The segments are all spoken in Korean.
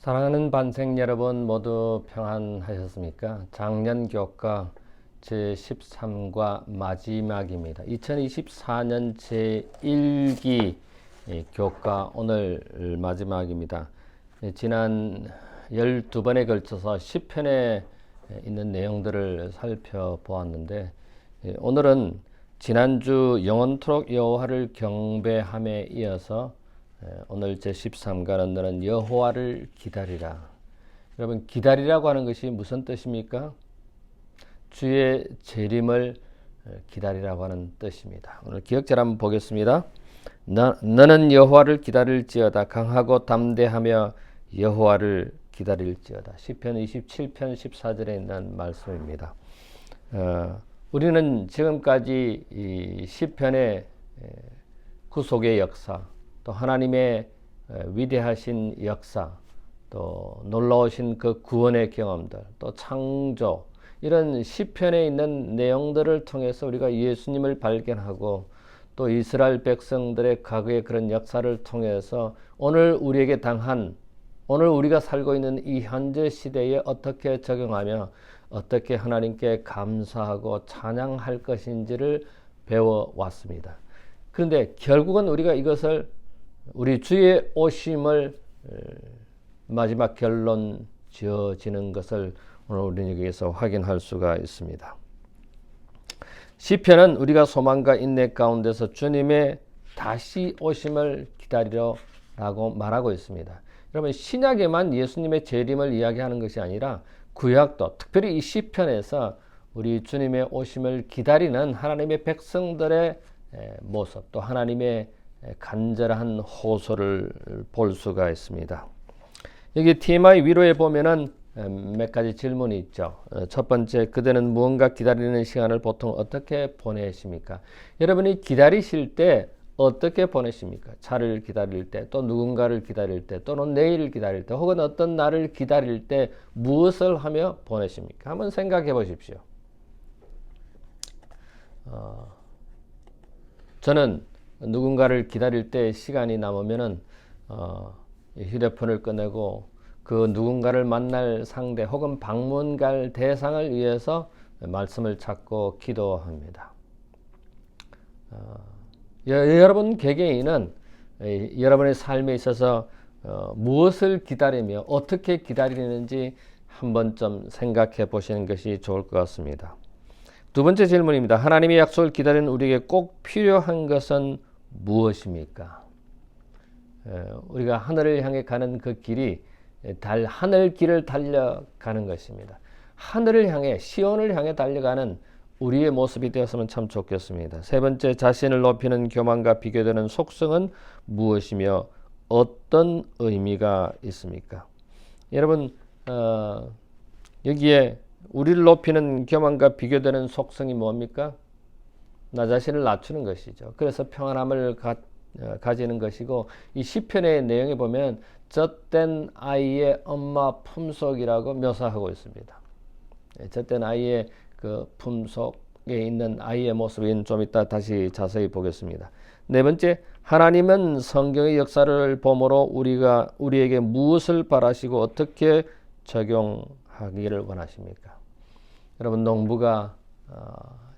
사랑하는 반생 여러분 모두 평안하셨습니까? 작년 교과 제13과 마지막입니다. 2024년 제1기 교과 오늘 마지막입니다. 지난 12번에 걸쳐서 10편에 있는 내용들을 살펴보았는데 오늘은 지난주 영원토록 여호와를 경배함에 이어서 오늘 제13가는 너는 여호와를 기다리라. 여러분, 기다리라고 하는 것이 무슨 뜻입니까? 주의 재림을 기다리라고 하는 뜻입니다. 오늘 기억절 한번 보겠습니다. 너는 여호와를 기다릴지어다. 강하고 담대하며 여호와를 기다릴지어다. 시편 27편 14절에 있는 말씀입니다. 우리는 지금까지 이 시편의 구속의 역사, 또 하나님의 위대하신 역사, 또 놀라우신 그 구원의 경험들, 또 창조, 이런 시편에 있는 내용들을 통해서 우리가 예수님을 발견하고 또 이스라엘 백성들의 과거의 그런 역사를 통해서 오늘 우리에게 당한, 오늘 우리가 살고 있는 이 현재 시대에 어떻게 적용하며 어떻게 하나님께 감사하고 찬양할 것인지를 배워왔습니다. 그런데 결국은 우리가 이것을 우리 주의 오심을 마지막 결론 지어지는 것을 오늘 우리 여기에서 확인할 수가 있습니다. 시편은 우리가 소망과 인내 가운데서 주님의 다시 오심을 기다리라고 말하고 있습니다. 여러분, 신약에만 예수님의 재림을 이야기하는 것이 아니라 구약도, 특별히 이 시편에서 우리 주님의 오심을 기다리는 하나님의 백성들의 모습, 또 하나님의 간절한 호소를 볼 수가 있습니다. 여기 TMI 위로에 보면은 몇 가지 질문이 있죠. 첫 번째, 그대는 무언가 기다리는 시간을 보통 어떻게 보내십니까? 여러분이 기다리실 때 어떻게 보내십니까? 차를 기다릴 때, 또 누군가를 기다릴 때, 또는 내일을 기다릴 때, 혹은 어떤 날을 기다릴 때 무엇을 하며 보내십니까? 한번 생각해 보십시오. 저는 누군가를 기다릴 때 시간이 남으면은 휴대폰을 꺼내고 그 누군가를 만날 상대 혹은 방문 갈 대상을 위해서 말씀을 찾고 기도합니다. 여러분 개개인은 여러분의 삶에 있어서 무엇을 기다리며 어떻게 기다리는지 한번 좀 생각해 보시는 것이 좋을 것 같습니다. 두 번째 질문입니다. 하나님의 약속을 기다리는 우리에게 꼭 필요한 것은 무엇입니까? 우리가 하늘을 향해 가는 그 길이 하늘 길을 달려가는 것입니다. 하늘을 향해, 시온을 향해 달려가는 우리의 모습이 되었으면 참 좋겠습니다. 세 번째, 자신을 높이는 교만과 비교되는 속성은 무엇이며 어떤 의미가 있습니까? 여러분, 여기에 우리를 높이는 교만과 비교되는 속성이 뭡니까? 나 자신을 낮추는 것이죠. 그래서 평안함을 가지는 것이고, 이 시편의 내용에 보면 젖된 아이의 엄마 품속이라고 묘사하고 있습니다. 젖된 아이의 그 품속에 있는 아이의 모습은 좀 이따 다시 자세히 보겠습니다. 네 번째, 하나님은 성경의 역사를 보므로 우리에게 무엇을 바라시고 어떻게 적용하기를 원하십니까? 여러분, 농부가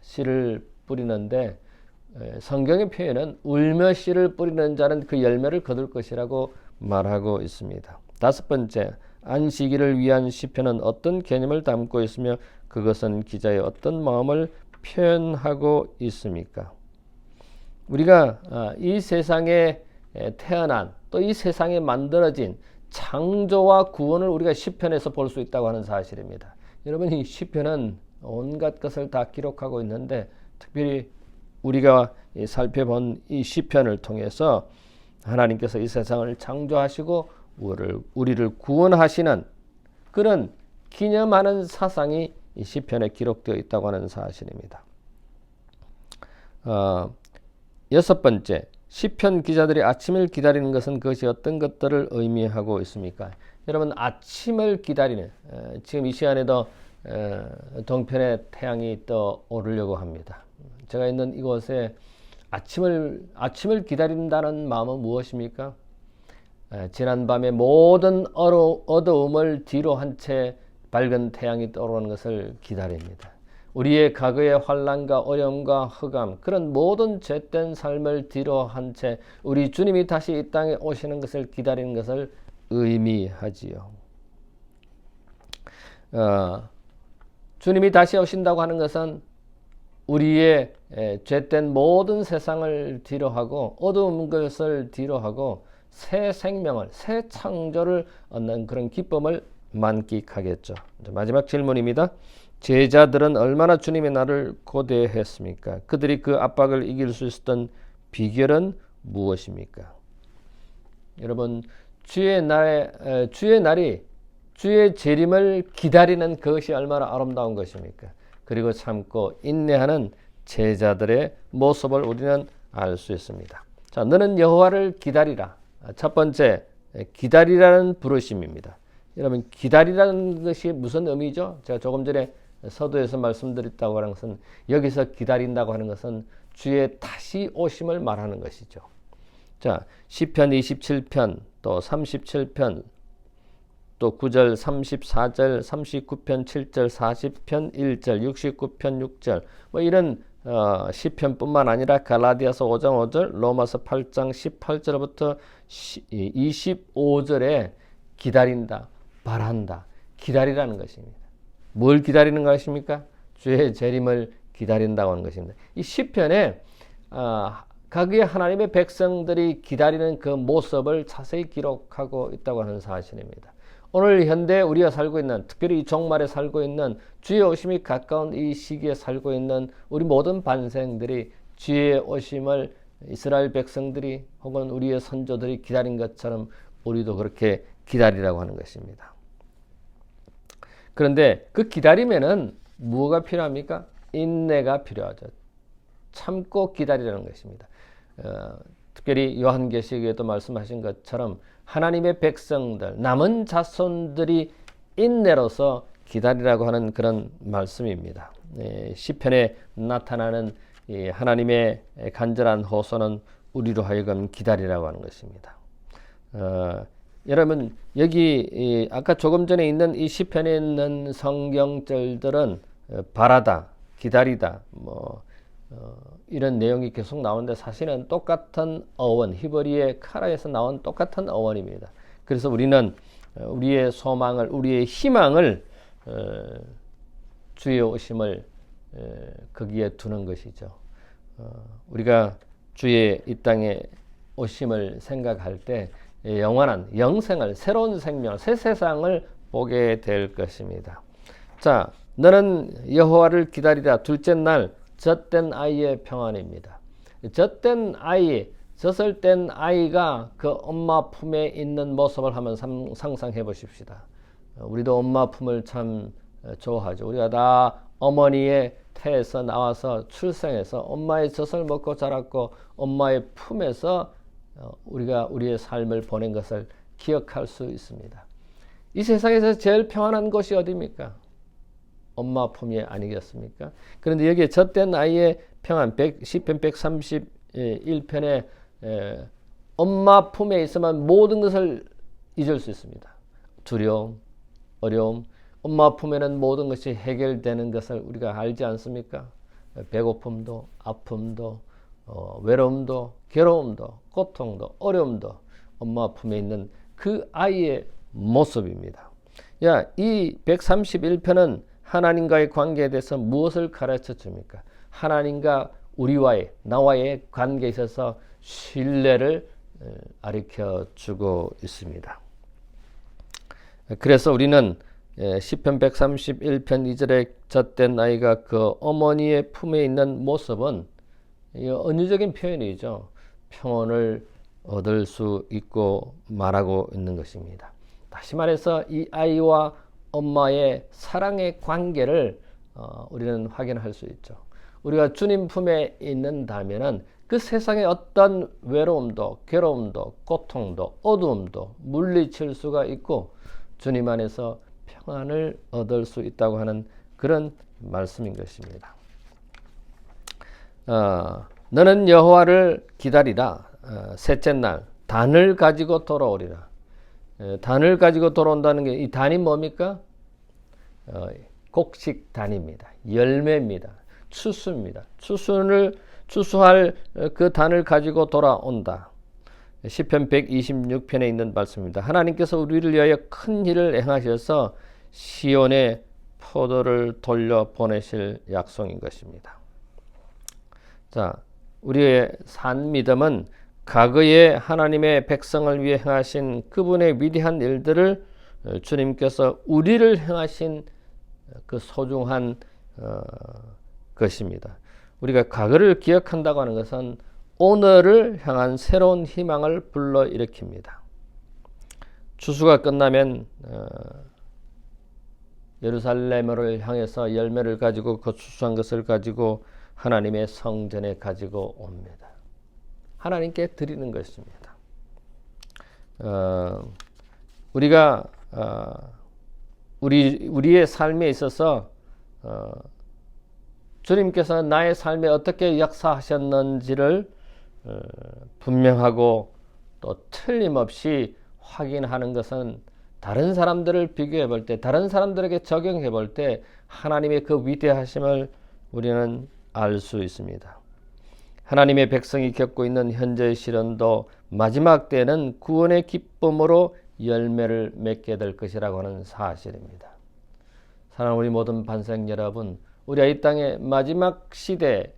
씨를 뿌리는데 성경의 표현은 울며 씨를 뿌리는 자는 그 열매를 거둘 것이라고 말하고 있습니다. 다섯 번째, 안식일을 위한 시편은 어떤 개념을 담고 있으며 그것은 기자의 어떤 마음을 표현하고 있습니까? 우리가 이 세상에 태어난, 또 이 세상에 만들어진 창조와 구원을 우리가 시편에서 볼 수 있다고 하는 사실입니다. 여러분, 이 시편은 온갖 것을 다 기록하고 있는데 특별히 우리가 살펴본 이 시편을 통해서 하나님께서 이 세상을 창조하시고 우리를 구원하시는 그런 기념하는 사상이 이 시편에 기록되어 있다고 하는 사실입니다. 여섯 번째, 시편 기자들이 아침을 기다리는 것은 그것이 어떤 것들을 의미하고 있습니까? 여러분, 아침을 기다리는, 지금 이 시간에도 동편에 태양이 떠오르려고 합니다. 제가 있는 이곳에 아침을 기다린다는 마음은 무엇입니까? 지난밤의 모든 어두움을 뒤로 한 채 밝은 태양이 떠오르는 것을 기다립니다. 우리의 과거의 환난과 어려움과 흑암, 그런 모든 죄된 삶을 뒤로 한 채 우리 주님이 다시 이 땅에 오시는 것을 기다리는 것을 의미하지요. 주님이 다시 오신다고 하는 것은 우리의 죄된 모든 세상을 뒤로하고 어두운 것을 뒤로하고 새 생명을, 새 창조를 얻는 그런 기쁨을 만끽하겠죠. 마지막 질문입니다. 제자들은 얼마나 주님의 날을 고대했습니까? 그들이 그 압박을 이길 수 있었던 비결은 무엇입니까? 여러분, 주의 날이 주의 재림을 기다리는 그것이 얼마나 아름다운 것입니까? 그리고 참고 인내하는 제자들의 모습을 우리는 알 수 있습니다. 자, 너는 여호와를 기다리라. 첫 번째, 기다리라는 부르심입니다. 여러분, 기다리라는 것이 무슨 의미죠? 제가 조금 전에 서두에서 말씀드렸다고 하는 것은, 여기서 기다린다고 하는 것은 주의 다시 오심을 말하는 것이죠. 자, 시편 27편, 또 37편, 또 9절, 34절, 39편 7절, 40편 1절, 69편 6절, 뭐 이런 시편뿐만 아니라 갈라디아서 5장 5절, 로마서 8장 18절부터 25절에 기다린다, 바란다, 기다리라는 것입니다. 뭘 기다리는 것입니까? 주의 재림을 기다린다고 하는 것입니다. 이 시편에 각의 하나님의 백성들이 기다리는 그 모습을 자세히 기록하고 있다고 하는 사실입니다. 오늘 현대 우리가 살고 있는, 특별히 이 종말에 살고 있는, 주의 오심이 가까운 이 시기에 살고 있는 우리 모든 반생들이 주의 오심을 이스라엘 백성들이 혹은 우리의 선조들이 기다린 것처럼 우리도 그렇게 기다리라고 하는 것입니다. 그런데 그 기다림에는 무엇가 필요합니까? 인내가 필요하죠. 참고 기다리라는 것입니다. 특별히 요한계시록에도 말씀하신 것처럼 하나님의 백성들, 남은 자손들이 인내로서 기다리라고 하는 그런 말씀입니다. 시편에 나타나는 하나님의 간절한 호소는 우리로 하여금 기다리라고 하는 것입니다. 여러분, 여기 아까 조금 전에 있는 이 시편에 있는 성경절들은 바라다, 기다리다, 이런 내용이 계속 나오는데 사실은 똑같은 어원, 히브리의 카라에서 나온 똑같은 어원입니다. 그래서 우리는 우리의 소망을, 우리의 희망을 주의 오심을 거기에 두는 것이죠. 우리가 주의 이 땅에 오심을 생각할 때 영원한 영생을, 새로운 생명, 새 세상을 보게 될 것입니다. 자, 너는 여호와를 기다리라. 둘째 날, 젖된 아이의 평안입니다. 젖된 아이, 젖을 뗀 아이가 그 엄마 품에 있는 모습을 한번 상상해 보십시다. 우리도 엄마 품을 참 좋아하죠. 우리가 다 어머니의 태에서 나와서 출생해서 엄마의 젖을 먹고 자랐고 엄마의 품에서 우리가 우리의 삶을 보낸 것을 기억할 수 있습니다. 이 세상에서 제일 평안한 곳이 어디입니까? 엄마 품이 아니겠습니까? 그런데 여기에 젖된 아이의 평안, 시편 131편에 엄마 품에 있으면 모든 것을 잊을 수 있습니다. 두려움, 어려움, 엄마 품에는 모든 것이 해결되는 것을 우리가 알지 않습니까? 배고픔도, 아픔도, 외로움도, 괴로움도, 고통도, 어려움도 엄마 품에 있는 그 아이의 모습입니다. 이 131편은 하나님과의 관계에 대해서 무엇을 가르쳐 줍니까? 하나님과 우리와의, 나와의 관계에 있어서 신뢰를 가르쳐 주고 있습니다. 그래서 우리는 시편 131편 2절에 젖된 아이가 그 어머니의 품에 있는 모습은 은유적인 표현이죠. 평온을 얻을 수 있고 말하고 있는 것입니다. 다시 말해서 이 아이와 엄마의 사랑의 관계를 우리는 확인할 수 있죠. 우리가 주님 품에 있는다면은 그 세상의 어떤 외로움도, 괴로움도, 고통도, 어두움도 물리칠 수가 있고 주님 안에서 평안을 얻을 수 있다고 하는 그런 말씀인 것입니다. 너는 여호와를 기다리라. 셋째 날, 단을 가지고 돌아오리라. 단을 가지고 돌아온다는 게 이 단이 뭡니까? 곡식단입니다. 열매입니다. 추수입니다. 추수할 그 단을 가지고 돌아온다. 시편 126편에 있는 말씀입니다. 하나님께서 우리를 위하여 큰 일을 행하셔서 시온에 포도를 돌려 보내실 약속인 것입니다. 자, 우리의 산 믿음은 과거에 하나님의 백성을 위해 행하신 그분의 위대한 일들을 주님께서 우리를 행하신 그 소중한 것입니다. 우리가 과거를 기억한다고 하는 것은 오늘을 향한 새로운 희망을 불러일으킵니다. 추수가 끝나면 예루살렘을 향해서 열매를 가지고 그 추수한 것을 가지고 하나님의 성전에 가지고 옵니다. 하나님께 드리는 것입니다. 우리가 우리의 삶에 있어서 주님께서 나의 삶에 어떻게 역사하셨는지를 분명하고 또 틀림없이 확인하는 것은 다른 사람들을 비교해 볼 때, 다른 사람들에게 적용해 볼 때 하나님의 그 위대하심을 우리는 알 수 있습니다. 하나님의 백성이 겪고 있는 현재의 시련도 마지막 때는 구원의 기쁨으로 열매를 맺게 될 것이라고 하는 사실입니다. 사랑하는 우리 모든 반생 여러분, 우리가 이 땅의 마지막 시대에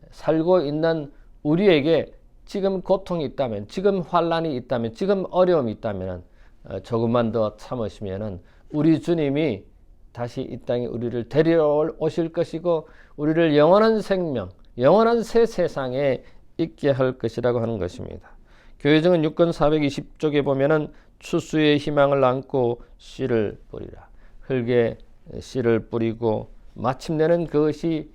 살고 있는 우리에게 지금 고통이 있다면, 지금 환난이 있다면, 지금 어려움이 있다면 조금만 더 참으시면 우리 주님이 다시 이 땅에 우리를 데리러 오실 것이고 우리를 영원한 생명, 영원한 새 세상에 있게 할 것이라고 하는 것입니다. 교회증은 6권 420쪽에 보면은 추수의 희망을 안고 씨를 뿌리라. 흙에 씨를 뿌리고 마침내는 그것이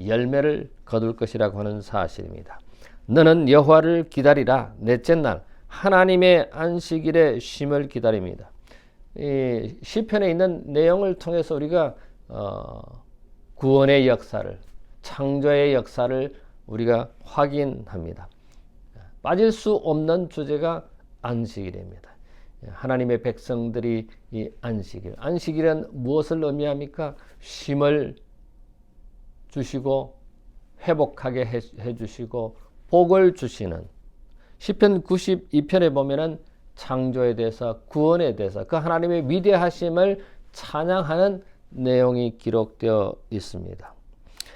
열매를 거둘 것이라고 하는 사실입니다. 너는 여호와를 기다리라. 넷째 날 하나님의 안식일의 쉼을 기다립니다. 이 시편에 있는 내용을 통해서 우리가 구원의 역사를, 창조의 역사를 우리가 확인합니다. 빠질 수 없는 주제가 안식일입니다. 하나님의 백성들이 이 안식일은 무엇을 의미합니까? 쉼을 주시고 회복하게 해주시고 복을 주시는, 시편 92편에 보면은 창조에 대해서, 구원에 대해서 그 하나님의 위대하심을 찬양하는 내용이 기록되어 있습니다.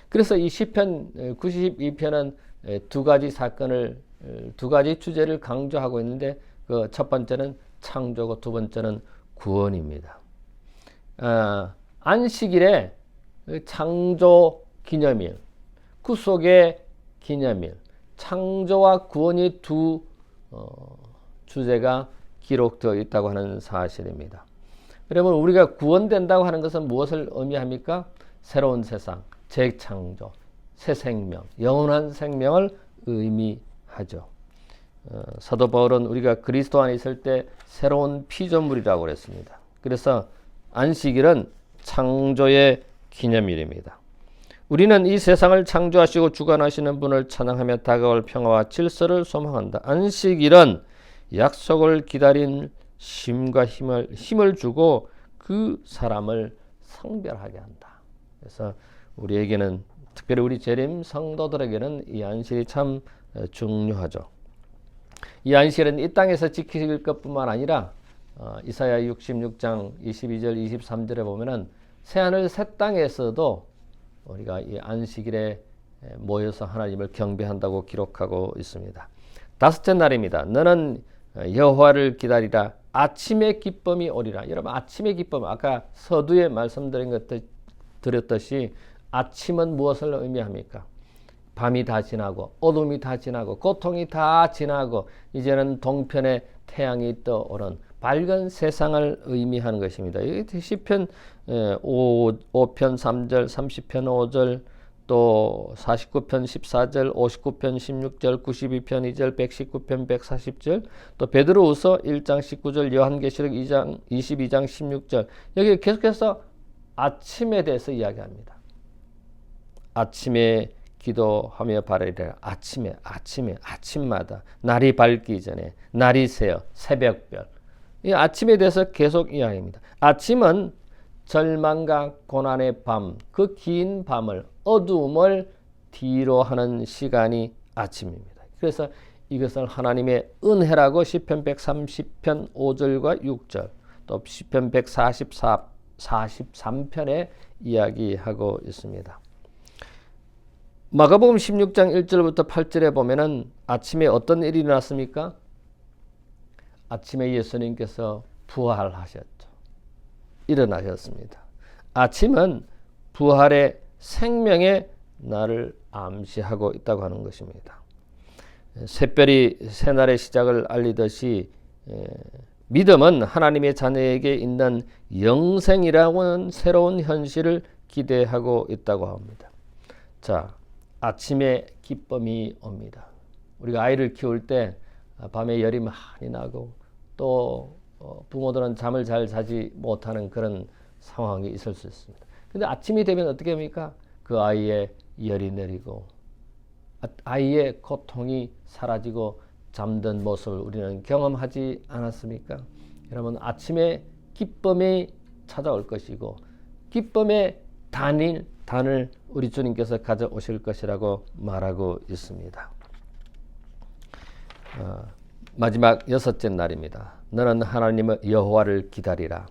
그래서 이 시편 92편은 두 가지 사건을, 두 가지 주제를 강조하고 있는데 그 첫 번째는 창조고 두 번째는 구원입니다. 안식일에 창조 기념일, 구속의 기념일, 창조와 구원이 두 주제가 기록되어 있다고 하는 사실입니다. 여러분, 우리가 구원된다고 하는 것은 무엇을 의미합니까? 새로운 세상, 재창조, 새 생명, 영원한 생명을 의미하죠. 사도 바울은 우리가 그리스도 안에 있을 때 새로운 피조물이라고 그랬습니다. 그래서 안식일은 창조의 기념일입니다. 우리는 이 세상을 창조하시고 주관하시는 분을 찬양하며 다가올 평화와 질서를 소망한다. 안식일은 약속을 기다린 쉼과 힘을 주고 그 사람을 성별하게 한다. 그래서 우리에게는, 특별히 우리 재림 성도들에게는 이 안식일이 참 중요하죠. 이 안식일은 이 땅에서 지킬 것뿐만 아니라 이사야 66장 22절 23절에 보면은 새하늘 새 땅에서도 우리가 이 안식일에 모여서 하나님을 경배한다고 기록하고 있습니다. 다섯째 날입니다. 너는 여호와를 기다리라. 아침의 기쁨이 오리라. 여러분, 아침의 기쁨, 아까 서두에 말씀드렸듯이 아침은 무엇을 의미합니까? 밤이 다 지나고 어둠이 다 지나고 고통이 다 지나고 이제는 동편에 태양이 떠오른 밝은 세상을 의미하는 것입니다. 시편 5편 3절, 30편 5절, 또 49편 14절, 59편 16절, 92편 2절, 119편 140절, 또 베드로후서 1장 19절, 요한계시록 2장 22장 16절, 여기 계속해서 아침에 대해서 이야기합니다. 아침의 기도하며 바라리라. 아침마다 날이 밝기 전에, 날이 새어 새벽별. 이 아침에 대해서 계속 이야기합니다. 아침은 절망과 고난의 밤, 그 긴 밤을, 어두움을 뒤로 하는 시간이 아침입니다. 그래서 이것을 하나님의 은혜라고 시편 130편 5절과 6절, 또 시편 143편에 이야기하고 있습니다. 마가복음 16장 1절부터 8절에 보면은 아침에 어떤 일이 일어났습니까? 아침에 예수님께서 부활하셨죠. 일어나셨습니다. 아침은 부활의 생명의 날을 암시하고 있다고 하는 것입니다. 새별이 새날의 시작을 알리듯이 믿음은 하나님의 자녀에게 있는 영생이라고는 새로운 현실을 기대하고 있다고 합니다. 자, 아침에 기쁨이 옵니다. 우리가 아이를 키울 때 밤에 열이 많이 나고 또 부모들은 잠을 잘 자지 못하는 그런 상황이 있을 수 있습니다. 근데 아침이 되면 어떻게 합니까? 그 아이의 열이 내리고 아이의 고통이 사라지고 잠든 모습을 우리는 경험하지 않았습니까? 여러분, 아침에 기쁨이 찾아올 것이고 기쁨의 단을 우리 주님께서 가져오실 것이라고 말하고 있습니다. 마지막 6째 날입니다. 너는 하나님의 여호와를 기다리라.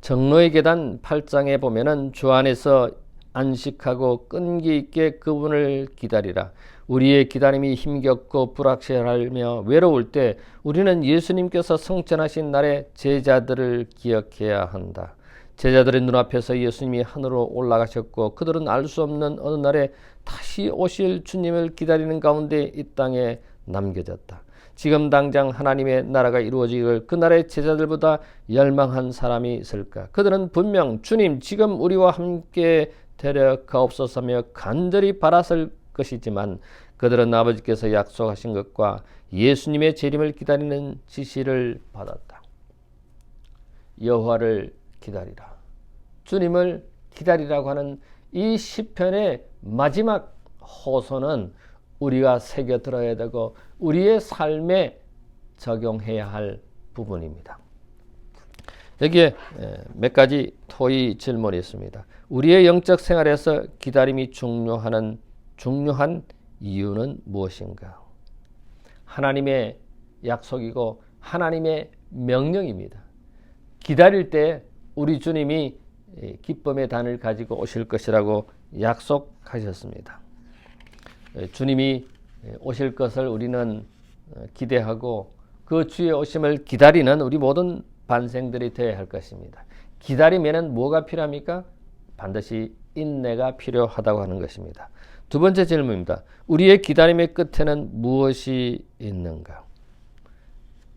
정로의 계단 8장에 보면은 주 안에서 안식하고 끈기 있게 그분을 기다리라. 우리의 기다림이 힘겹고 불확실하며 외로울 때 우리는 예수님께서 성천하신 날에 제자들을 기억해야 한다. 제자들의 눈앞에서 예수님이 하늘로 올라가셨고 그들은 알 수 없는 어느 날에 다시 오실 주님을 기다리는 가운데 이 땅에 남겨졌다. 지금 당장 하나님의 나라가 이루어지길 그날의 제자들보다 열망한 사람이 있을까? 그들은 분명 주님 지금 우리와 함께 데려가옵소서며 간절히 바랐을 것이지만 그들은 아버지께서 약속하신 것과 예수님의 재림을 기다리는 지시를 받았다. 여호와를 기다리라. 주님을 기다리라고 하는 이 시편의 마지막 호소는 우리가 새겨 들어야 되고 우리의 삶에 적용해야 할 부분입니다. 여기에 몇 가지 토의 질문이 있습니다. 우리의 영적 생활에서 기다림이 중요한 이유는 무엇인가? 하나님의 약속이고 하나님의 명령입니다. 기다릴 때 우리 주님이 기쁨의 단을 가지고 오실 것이라고 약속하셨습니다. 주님이 오실 것을 우리는 기대하고 그 주의 오심을 기다리는 우리 모든 반생들이 되어야 할 것입니다. 기다리면은 뭐가 필요합니까? 반드시 인내가 필요하다고 하는 것입니다. 두 번째 질문입니다. 우리의 기다림의 끝에는 무엇이 있는가?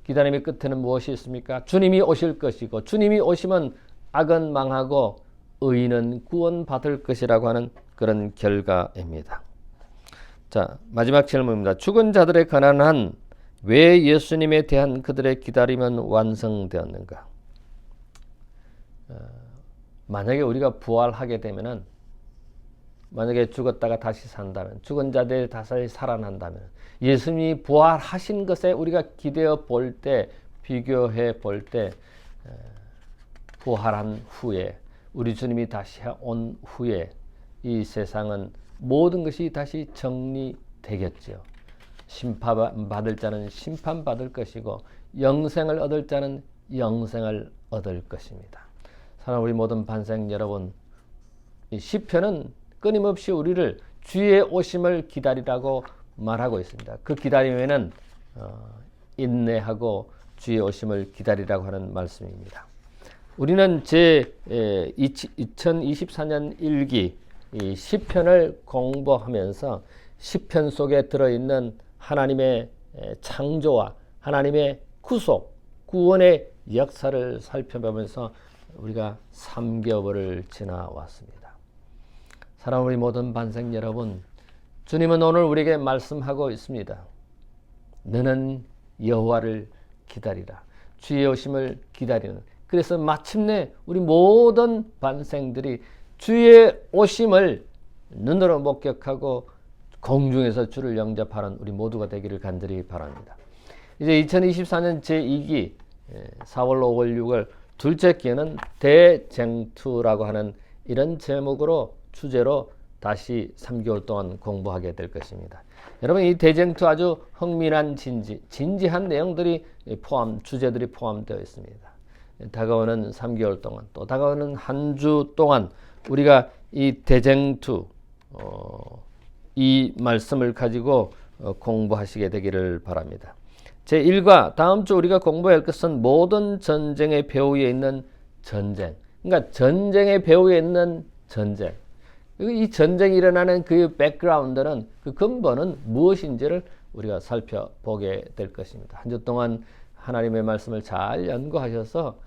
기다림의 끝에는 무엇이 있습니까? 주님이 오실 것이고 주님이 오시면 악은 망하고 의인은 구원받을 것이라고 하는 그런 결과입니다. 자, 마지막 질문입니다. 죽은 자들에 관한 한 왜 예수님에 대한 그들의 기다림은 완성되었는가? 만약에 우리가 부활하게 되면은 만약에 죽었다가 다시 산다면 죽은 자들이 다시 살아난다면 예수님이 부활하신 것에 우리가 기대어 볼 때 비교해 볼 때 부활한 후에 우리 주님이 다시 온 후에 이 세상은 모든 것이 다시 정리되겠죠. 심판받을 자는 심판받을 것이고 영생을 얻을 자는 영생을 얻을 것입니다. 사랑하는 우리 모든 반생 여러분, 이 시편은 끊임없이 우리를 주의 오심을 기다리라고 말하고 있습니다. 그 기다림에는 인내하고 주의 오심을 기다리라고 하는 말씀입니다. 우리는 2024년 1기 이 시편을 공부하면서 시편 속에 들어있는 하나님의 창조와 하나님의 구속, 구원의 역사를 살펴보면서 우리가 3개월을 지나왔습니다. 사랑하는 우리 모든 반생 여러분, 주님은 오늘 우리에게 말씀하고 있습니다. 너는 여호와를 기다리라. 주의 오심을 기다리는. 그래서 마침내 우리 모든 반생들이 주의 오심을 눈으로 목격하고 공중에서 주를 영접하는 우리 모두가 되기를 간절히 바랍니다. 이제 2024년 제2기 4월, 5월, 6월 둘째 기회는 대쟁투라고 하는 이런 제목으로 주제로 다시 3개월 동안 공부하게 될 것입니다. 여러분, 이 대쟁투 아주 흥미난 진지한 내용들이 주제들이 포함되어 있습니다. 다가오는 3개월 동안, 또 다가오는 한 주 동안 우리가 이 대쟁투 이 말씀을 가지고 공부하시게 되기를 바랍니다. 제1과 다음 주 우리가 공부할 것은 모든 전쟁의 배후에 있는 전쟁. 그러니까 전쟁의 배후에 있는 전쟁. 이 전쟁이 일어나는 그 백그라운드는, 그 근본은 무엇인지를 우리가 살펴보게 될 것입니다. 한 주 동안 하나님의 말씀을 잘 연구하셔서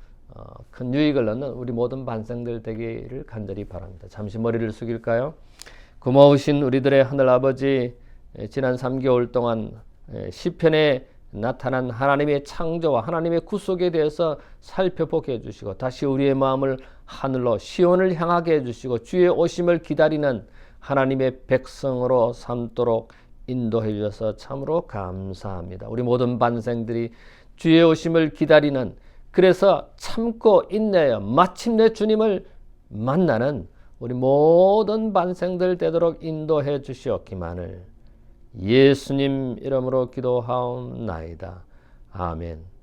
큰 유익을 얻는 우리 모든 반생들 되기를 간절히 바랍니다. 잠시 머리를 숙일까요? 고마우신 우리들의 하늘 아버지, 지난 3개월 동안 시편에 나타난 하나님의 창조와 하나님의 구속에 대해서 살펴보게 해주시고, 다시 우리의 마음을 하늘로 시온을 향하게 해주시고, 주의 오심을 기다리는 하나님의 백성으로 삼도록 인도해 주셔서 참으로 감사합니다. 우리 모든 반생들이 주의 오심을 기다리는, 그래서 참고 인내하여 마침내 주님을 만나는 우리 모든 반생들 되도록 인도해 주시옵기만을 예수님 이름으로 기도하옵나이다. 아멘.